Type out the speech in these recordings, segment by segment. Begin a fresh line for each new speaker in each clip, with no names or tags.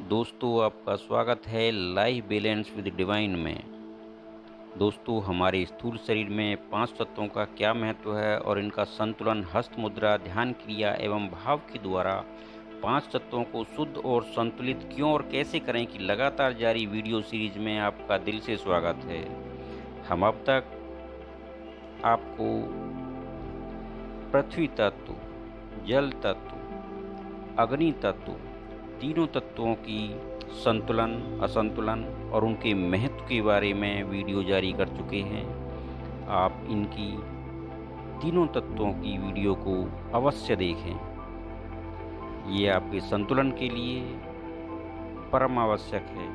दोस्तों आपका स्वागत है लाइफ बैलेंस विद डिवाइन में। दोस्तों हमारे स्थूल शरीर में 5 तत्वों का क्या महत्व है और इनका संतुलन हस्त मुद्रा, ध्यान क्रिया एवं भाव के द्वारा 5 तत्वों को शुद्ध और संतुलित क्यों और कैसे करें की लगातार जारी वीडियो सीरीज में आपका दिल से स्वागत है। हम अब तक आपको पृथ्वी तत्व, जल तत्व, अग्नि तत्व, तीनों तत्वों की संतुलन, असंतुलन और उनके महत्व के बारे में वीडियो जारी कर चुके हैं। आप इनकी तीनों तत्वों की वीडियो को अवश्य देखें। ये आपके संतुलन के लिए परम आवश्यक है।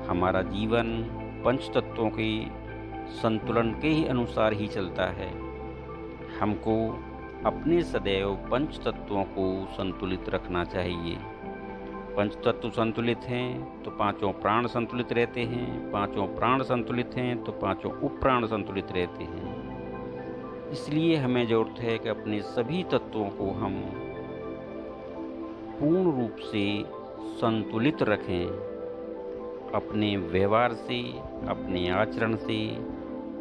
हमारा जीवन पंच तत्वों के संतुलन के ही अनुसार ही चलता है। हमको अपने सदैव पंच तत्वों को संतुलित रखना चाहिए। पंच तत्व संतुलित हैं तो पांचों प्राण संतुलित रहते हैं, पांचों प्राण संतुलित हैं तो पांचों उपप्राण संतुलित रहते हैं। इसलिए हमें ज़रूरत है कि अपने सभी तत्वों को हम पूर्ण रूप से संतुलित रखें, अपने व्यवहार से, अपने आचरण से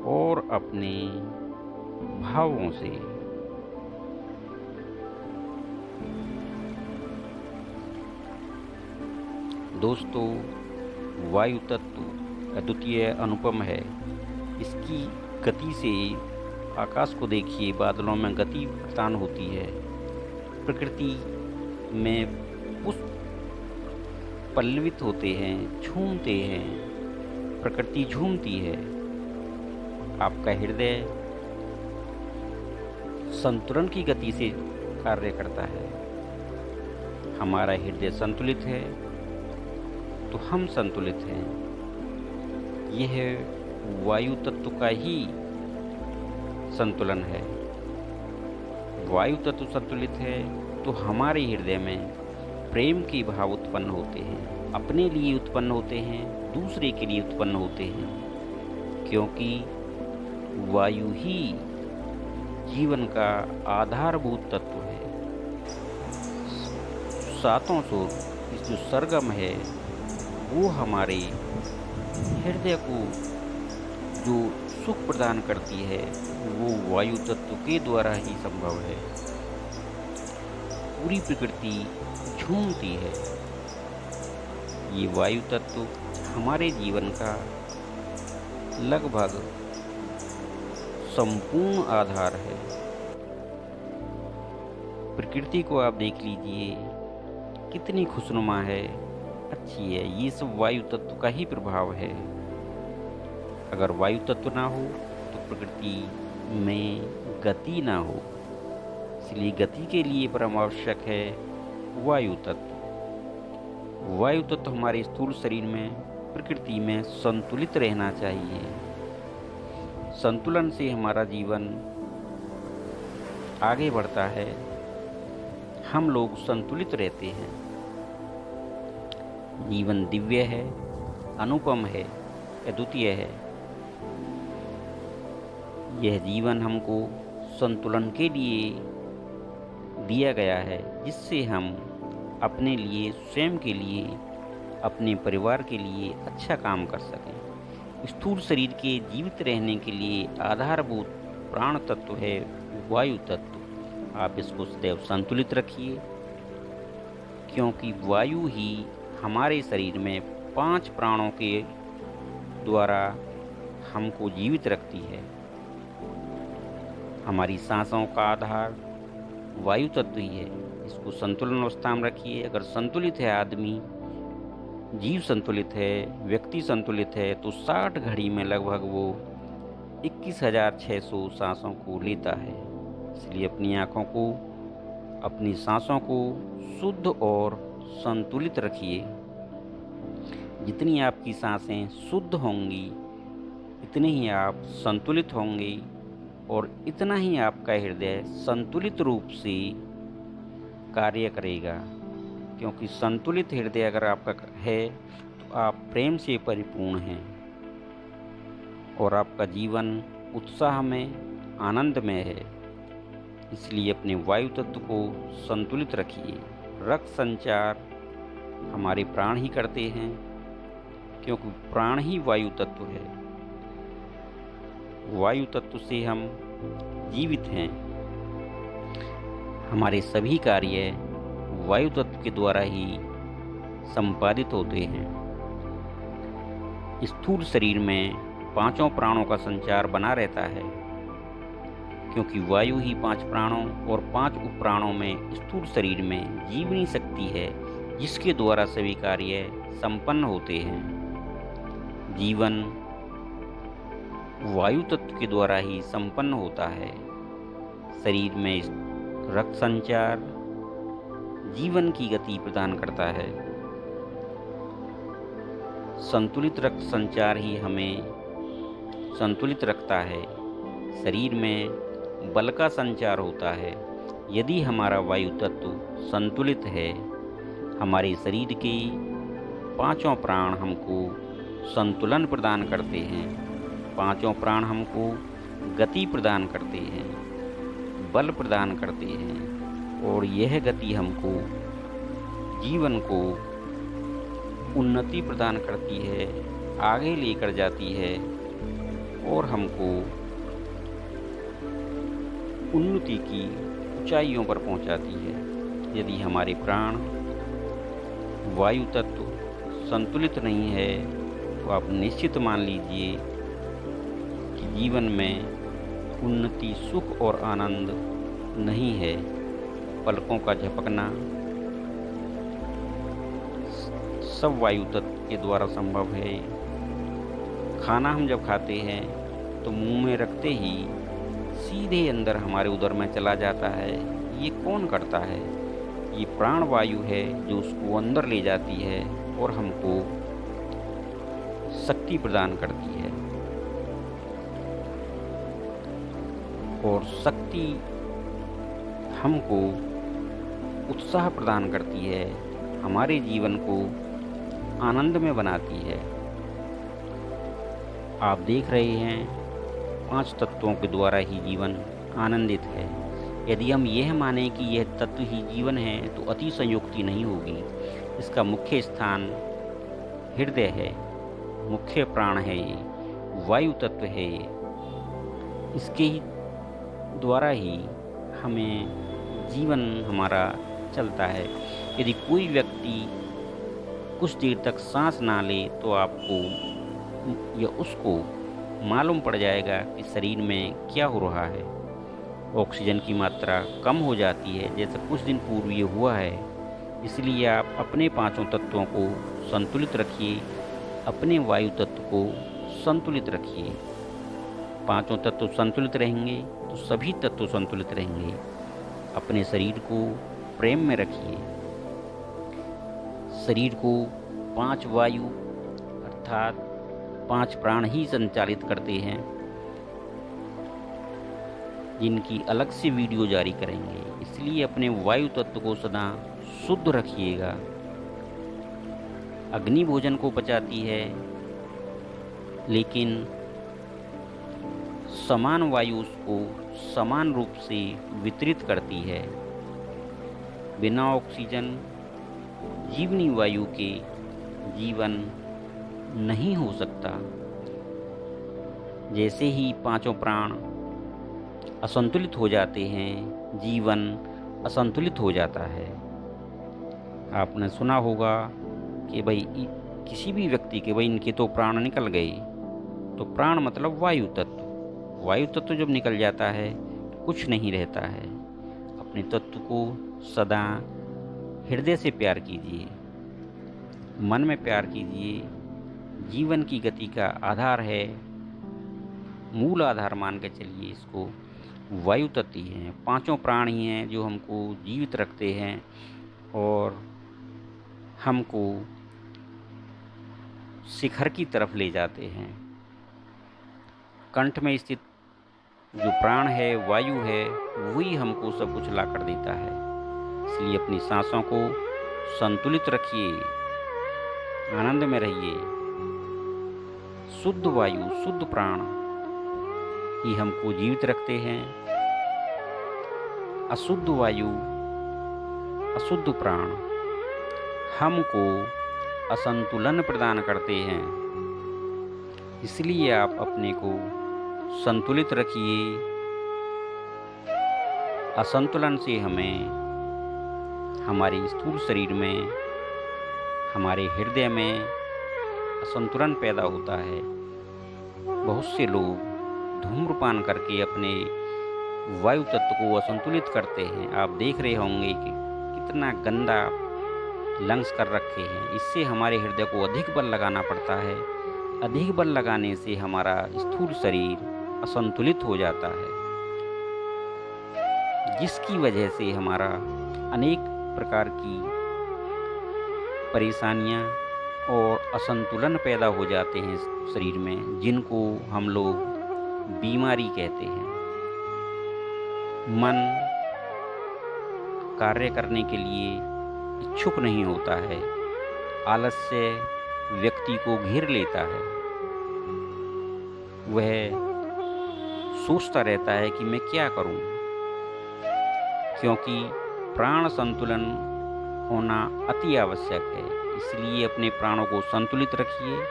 और अपने भावों से। दोस्तों वायु तत्व अद्वितीय अनुपम है। इसकी गति से आकाश को देखिए, बादलों में गति प्रदान होती है। प्रकृति में पुष्प पल्लवित होते हैं, झूमते हैं, प्रकृति झूमती है। आपका हृदय संतुलन की गति से कार्य करता है। हमारा हृदय संतुलित है तो हम संतुलित हैं। यह वायु तत्व का ही संतुलन है। वायु तत्व संतुलित है तो हमारे हृदय में प्रेम के भाव उत्पन्न होते हैं, अपने लिए उत्पन्न होते हैं, दूसरे के लिए उत्पन्न होते हैं, क्योंकि वायु ही जीवन का आधारभूत तत्व है। सातों सुर, इस जो सरगम है वो हमारे हृदय को जो सुख प्रदान करती है वो वायु तत्व के द्वारा ही संभव है। पूरी प्रकृति झूमती है। ये वायु तत्व हमारे जीवन का लगभग संपूर्ण आधार है। प्रकृति को आप देख लीजिए, कितनी खुशनुमा है, अच्छी है। ये सब वायु तत्व का ही प्रभाव है। अगर वायु तत्व ना हो तो प्रकृति में गति ना हो। इसलिए गति के लिए परम आवश्यक है वायु तत्व। वायु तत्व हमारे स्थूल शरीर में, प्रकृति में संतुलित रहना चाहिए। संतुलन से हमारा जीवन आगे बढ़ता है। हम लोग संतुलित रहते हैं। जीवन दिव्य है, अनुपम है, अद्वितीय है। यह जीवन हमको संतुलन के लिए दिया गया है, जिससे हम अपने लिए, स्वयं के लिए, अपने परिवार के लिए अच्छा काम कर सकें। स्थूल शरीर के जीवित रहने के लिए आधारभूत प्राण तत्व है वायु तत्व। आप इसको सदैव संतुलित रखिए, क्योंकि वायु ही हमारे शरीर में 5 प्राणों के द्वारा हमको जीवित रखती है। हमारी सांसों का आधार वायु तत्व ही है। इसको संतुलन अवस्था में रखिए। अगर संतुलित है आदमी, जीव संतुलित है, व्यक्ति संतुलित है, तो 60 घड़ी में लगभग वो 21,600 सांसों को लेता है। इसलिए अपनी आँखों को, अपनी सांसों को शुद्ध और संतुलित रखिए। जितनी आपकी सांसें शुद्ध होंगी, इतने ही आप संतुलित होंगे और इतना ही आपका हृदय संतुलित रूप से कार्य करेगा। क्योंकि संतुलित हृदय अगर आपका है तो आप प्रेम से परिपूर्ण हैं और आपका जीवन उत्साह में, आनंद में है। इसलिए अपने वायु तत्व को संतुलित रखिए। रक्त संचार हमारे प्राण ही करते हैं, क्योंकि प्राण ही वायु तत्व है। वायु तत्व से हम जीवित हैं। हमारे सभी कार्य वायु तत्व के द्वारा ही संपादित होते हैं। स्थूल शरीर में पांचों प्राणों का संचार बना रहता है, क्योंकि वायु ही 5 प्राणों और 5 उपप्राणों में स्थूल शरीर में जीवनी शक्ति है, जिसके द्वारा सभी कार्य संपन्न होते हैं। जीवन वायु तत्व के द्वारा ही संपन्न होता है। शरीर में रक्त संचार जीवन की गति प्रदान करता है। संतुलित रक्त संचार ही हमें संतुलित रखता है। शरीर में बल का संचार होता है। यदि हमारा वायु तत्व संतुलित है, हमारे शरीर के पांचों प्राण हमको संतुलन प्रदान करते हैं। पांचों प्राण हमको गति प्रदान करते हैं, बल प्रदान करते हैं, और यह गति हमको जीवन को उन्नति प्रदान करती है, आगे लेकर जाती है और हमको उन्नति की ऊंचाइयों पर पहुंचाती है। यदि हमारे प्राण वायु तत्व संतुलित नहीं है, तो आप निश्चित मान लीजिए कि जीवन में उन्नति, सुख और आनंद नहीं है। पलकों का झपकना सब वायु तत्व के द्वारा संभव है। खाना हम जब खाते हैं तो मुंह में रखते ही सीधे अंदर हमारे उदर में चला जाता है। ये कौन करता है? ये प्राण वायु है जो उसको अंदर ले जाती है और हमको शक्ति प्रदान करती है। और शक्ति हमको उत्साह प्रदान करती है, हमारे जीवन को आनंद में बनाती है। आप देख रहे हैं 5 तत्वों के द्वारा ही जीवन आनंदित है। यदि हम यह माने कि यह तत्व ही जीवन है तो अतिशयोक्ति नहीं होगी। इसका मुख्य स्थान हृदय है, मुख्य प्राण है, ये वायु तत्व है। ये इसके ही द्वारा ही हमें जीवन हमारा चलता है। यदि कोई व्यक्ति कुछ देर तक सांस ना ले तो आपको या उसको मालूम पड़ जाएगा कि शरीर में क्या हो रहा है। ऑक्सीजन की मात्रा कम हो जाती है, जैसा कुछ दिन पूर्व ये हुआ है। इसलिए आप अपने पांचों तत्वों को संतुलित रखिए, अपने वायु तत्व को संतुलित रखिए। पांचों तत्व संतुलित रहेंगे तो सभी तत्व संतुलित रहेंगे। अपने शरीर को प्रेम में रखिए। शरीर को 5 वायु अर्थात 5 प्राण ही संचालित करते हैं, जिनकी अलग से वीडियो जारी करेंगे। इसलिए अपने वायु तत्व को सदा शुद्ध रखिएगा। अग्नि भोजन को पचाती है, लेकिन समान वायु उसको समान रूप से वितरित करती है। बिना ऑक्सीजन जीवनी वायु के जीवन नहीं हो सकता। जैसे ही पांचों प्राण असंतुलित हो जाते हैं, जीवन असंतुलित हो जाता है। आपने सुना होगा कि भाई किसी भी व्यक्ति के भाई इनके तो प्राण निकल गए, तो प्राण मतलब वायु तत्व। वायु तत्व जब निकल जाता है तो कुछ नहीं रहता है। अपने तत्व को सदा हृदय से प्यार कीजिए, मन में प्यार कीजिए। जीवन की गति का आधार है, मूल आधार मान के चलिए इसको। वायु तत्व ही हैं, पांचों प्राण ही हैं जो हमको जीवित रखते हैं और हमको शिखर की तरफ ले जाते हैं। कंठ में स्थित जो प्राण है, वायु है, वही हमको सब कुछ ला कर देता है। इसलिए अपनी सांसों को संतुलित रखिए, आनंद में रहिए। शुद्ध वायु, शुद्ध प्राण ही हमको जीवित रखते हैं। अशुद्ध वायु, अशुद्ध प्राण हमको असंतुलन प्रदान करते हैं। इसलिए आप अपने को संतुलित रखिए। असंतुलन से हमें हमारे स्थूल शरीर में, हमारे हृदय में असंतुलन पैदा होता है। बहुत से लोग धूम्रपान करके अपने वायु तत्व को असंतुलित करते हैं। आप देख रहे होंगे कि कितना गंदा लंग्स कर रखे हैं। इससे हमारे हृदय को अधिक बल लगाना पड़ता है। अधिक बल लगाने से हमारा स्थूल शरीर असंतुलित हो जाता है, जिसकी वजह से हमारा अनेक प्रकार की परेशानियां और असंतुलन पैदा हो जाते हैं शरीर में, जिनको हम लोग बीमारी कहते हैं। मन कार्य करने के लिए इच्छुक नहीं होता है। आलस्य व्यक्ति को घेर लेता है। वह सोचता रहता है कि मैं क्या करूं, क्योंकि प्राण संतुलन होना अति आवश्यक है। इसलिए अपने प्राणों को संतुलित रखिए,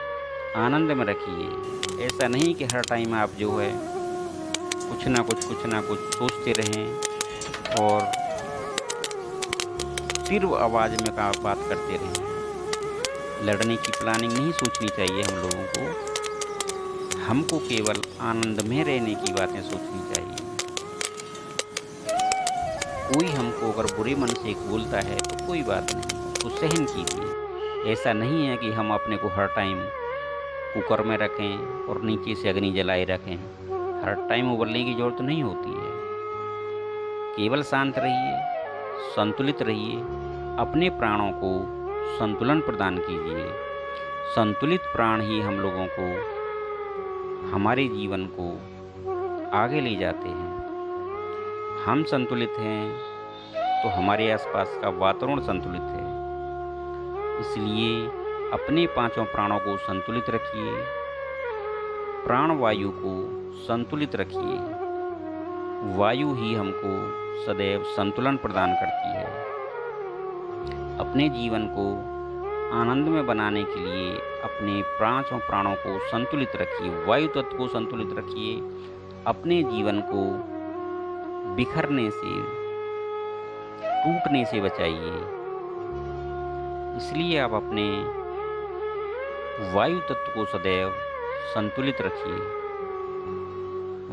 आनंद में रखिए। ऐसा नहीं कि हर टाइम आप जो है कुछ ना कुछ सोचते रहें और तीव्र आवाज़ में बात करते रहें। लड़ने की प्लानिंग नहीं सोचनी चाहिए हम लोगों को। हमको केवल आनंद में रहने की बातें सोचनी चाहिए। कोई हमको अगर बुरे मन से बोलता है तो कोई बात नहीं, उसको सहन कीजिए। ऐसा नहीं है कि हम अपने को हर टाइम कुकर में रखें और नीचे से अग्नि जलाए रखें। हर टाइम उबलने की ज़रूरत नहीं होती है। केवल शांत रहिए, संतुलित रहिए, अपने प्राणों को संतुलन प्रदान कीजिए। संतुलित प्राण ही हम लोगों को, हमारे जीवन को आगे ले जाते हैं। हम संतुलित हैं तो हमारे आसपास का वातावरण संतुलित है। इसलिए अपने पांचों प्राणों को संतुलित रखिए। प्राण वायु को संतुलित रखिए। वायु ही हमको सदैव संतुलन प्रदान करती है। अपने जीवन को आनंद में बनाने के लिए अपने पांचों प्राणों को संतुलित रखिए। वायु तत्व को संतुलित रखिए। अपने जीवन को बिखरने से, टूटने से बचाइए। इसलिए आप अपने वायु तत्व को सदैव संतुलित रखिए।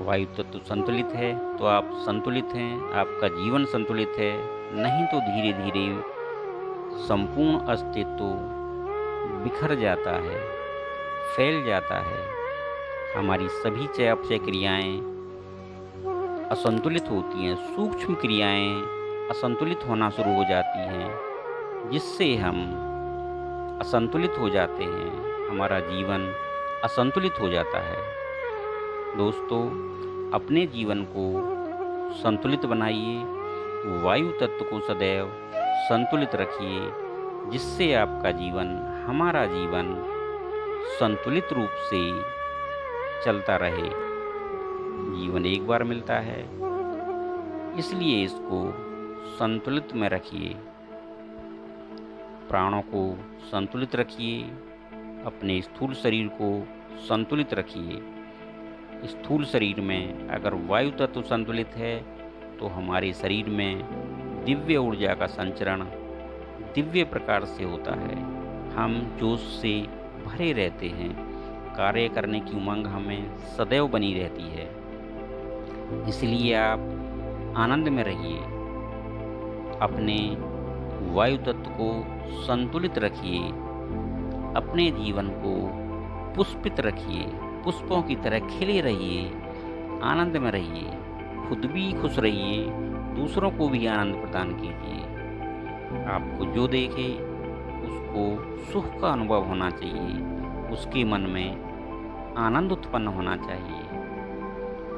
वायु तत्व संतुलित है तो आप संतुलित हैं, आपका जीवन संतुलित है। नहीं तो धीरे धीरे संपूर्ण अस्तित्व बिखर जाता है, फैल जाता है। हमारी सभी चयापचय क्रियाएं असंतुलित होती हैं। सूक्ष्म क्रियाएं असंतुलित होना शुरू हो जाती हैं, जिससे हम असंतुलित हो जाते हैं। हमारा जीवन असंतुलित हो जाता है। दोस्तों, अपने जीवन को संतुलित बनाइए। वायु तत्व को सदैव संतुलित रखिए, जिससे आपका जीवन, हमारा जीवन संतुलित रूप से चलता रहे। जीवन एक बार मिलता है, इसलिए इसको संतुलित में रखिए। प्राणों को संतुलित रखिए। अपने स्थूल शरीर को संतुलित रखिए। स्थूल शरीर में अगर वायु तत्व संतुलित है तो हमारे शरीर में दिव्य ऊर्जा का संचरण दिव्य प्रकार से होता है। हम जोश से भरे रहते हैं। कार्य करने की उमंग हमें सदैव बनी रहती है। इसलिए आप आनंद में रहिए। अपने वायु तत्व को संतुलित रखिए। अपने जीवन को पुष्पित रखिए। पुष्पों की तरह खिले रहिए। आनंद में रहिए। खुद भी खुश रहिए, दूसरों को भी आनंद प्रदान कीजिए। आपको जो देखे उसको सुख का अनुभव होना चाहिए। उसके मन में आनंद उत्पन्न होना चाहिए।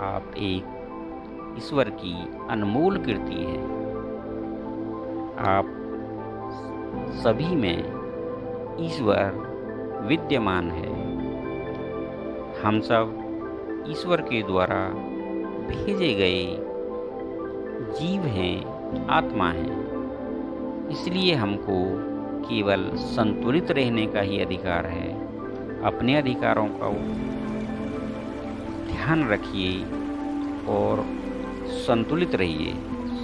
आप एक ईश्वर की अनमोल कृति है। आप सभी में ईश्वर विद्यमान है। हम सब ईश्वर के द्वारा भेजे गए जीव हैं, आत्मा हैं। इसलिए हमको केवल संतुलित रहने का ही अधिकार है। अपने अधिकारों का ध्यान रखिए और संतुलित रहिए।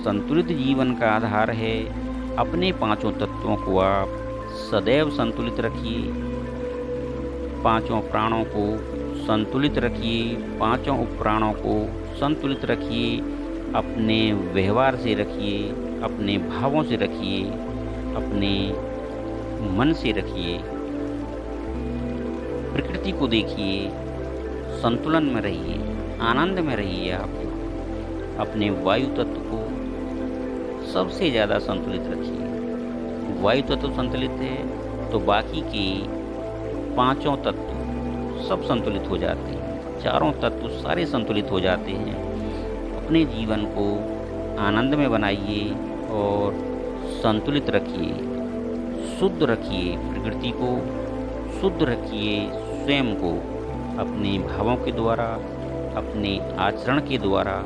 संतुलित जीवन का आधार है अपने पांचों तत्वों को आप सदैव संतुलित रखिए। पांचों प्राणों को संतुलित रखिए, पांचों उपप्राणों को संतुलित रखिए। अपने व्यवहार से रखिए, अपने भावों से रखिए, अपने मन से रखिए। प्रकृति को देखिए, संतुलन में रहिए, आनंद में रहिए। आप अपने वायु तत्व को सबसे ज़्यादा संतुलित रखिए। वायु तत्व संतुलित है तो बाकी के पांचों तत्व सब संतुलित हो जाते हैं, चारों तत्व सारे संतुलित हो जाते हैं। अपने जीवन को आनंद में बनाइए और संतुलित रखिए, शुद्ध रखिए। प्रकृति को शुद्ध रखिए, स्वयं को अपने भावों के द्वारा, अपने आचरण के द्वारा,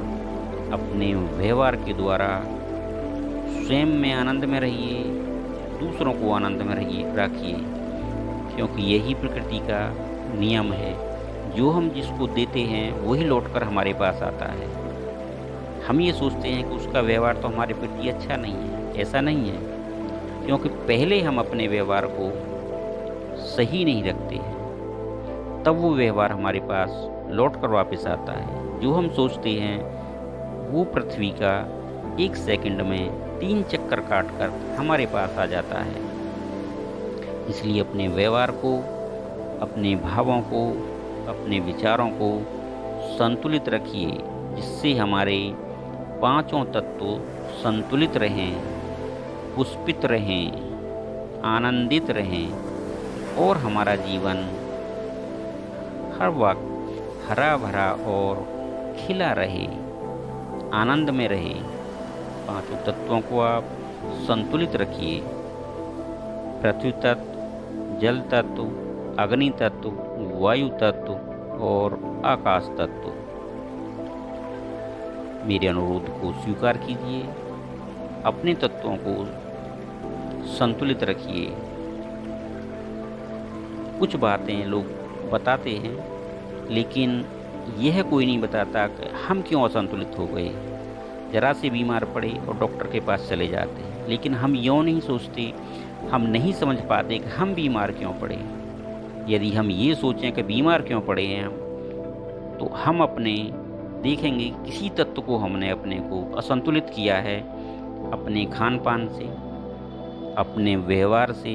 अपने व्यवहार के द्वारा स्वयं में आनंद में रहिए, दूसरों को आनंद में रखिए, क्योंकि यही प्रकृति का नियम है। जो हम जिसको देते हैं वही लौटकर हमारे पास आता है। हम ये सोचते हैं कि उसका व्यवहार तो हमारे प्रति अच्छा नहीं है, ऐसा नहीं है, क्योंकि पहले हम अपने व्यवहार को सही नहीं रखते हैं, तब वो व्यवहार हमारे पास लौटकर वापस आता है। जो हम सोचते हैं वो पृथ्वी का 1 सेकंड में 3 चक्कर काटकर हमारे पास आ जाता है। इसलिए अपने व्यवहार को, अपने भावों को, अपने विचारों को संतुलित रखिए, जिससे हमारे पांचों तत्व संतुलित रहें, पुष्पित रहें, आनंदित रहें और हमारा जीवन हर वक्त हरा भरा और खिला रहे, आनंद में रहे। पांचों तत्वों को आप संतुलित रखिए। पृथ्वी तत्व, जल तत्व, अग्नि तत्व, वायु तत्व और आकाश तत्व। मेरे अनुरोध को स्वीकार कीजिए, अपने तत्वों को संतुलित रखिए। कुछ बातें लोग बताते हैं, लेकिन यह कोई नहीं बताता कि हम क्यों असंतुलित हो गए। जरा से बीमार पड़े और डॉक्टर के पास चले जाते हैं, लेकिन हम यूँ नहीं सोचते, हम नहीं समझ पाते कि हम बीमार क्यों पड़े। यदि हम ये सोचें कि बीमार क्यों पड़े हैं हम, तो हम अपने देखेंगे किसी तत्व को हमने अपने को असंतुलित किया है, अपने खान पान से, अपने व्यवहार से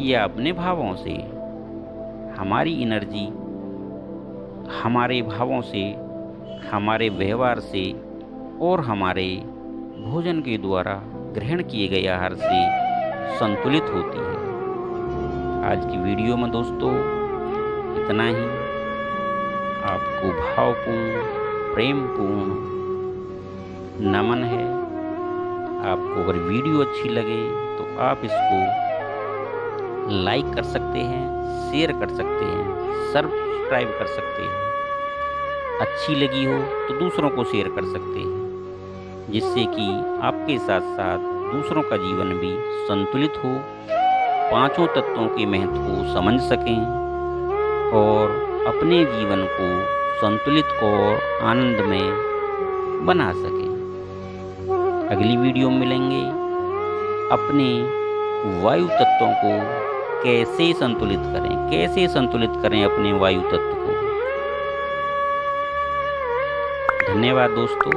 या अपने भावों से। हमारी एनर्जी हमारे भावों से, हमारे व्यवहार से और हमारे भोजन के द्वारा ग्रहण किए गए आहार से संतुलित होती है। आज की वीडियो में दोस्तों इतना ही। आपको भावपूर्ण, प्रेमपूर्ण नमन है। आपको अगर वीडियो अच्छी लगे तो आप इसको लाइक कर सकते हैं, शेयर कर सकते हैं, सब्सक्राइब कर सकते हैं। अच्छी लगी हो तो दूसरों को शेयर कर सकते हैं, जिससे कि आपके साथ साथ दूसरों का जीवन भी संतुलित हो, पांचों तत्वों के महत्व को समझ सकें और अपने जीवन को संतुलित और आनंद में बना सकें। अगली वीडियो में मिलेंगे। अपने वायु तत्वों को कैसे संतुलित करें, कैसे संतुलित करें अपने वायु तत्व को। धन्यवाद दोस्तों,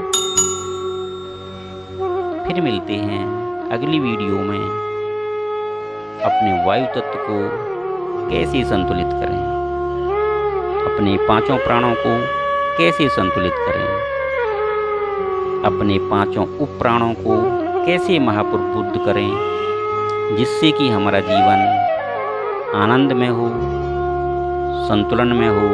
फिर मिलते हैं अगली वीडियो में। अपने वायु तत्व को कैसे संतुलित करें, अपने पांचों प्राणों को कैसे संतुलित करें, अपने पांचों उप प्राणों को कैसे महाप्रबुद्ध करें, जिससे कि हमारा जीवन आनंद में हो, संतुलन में हो,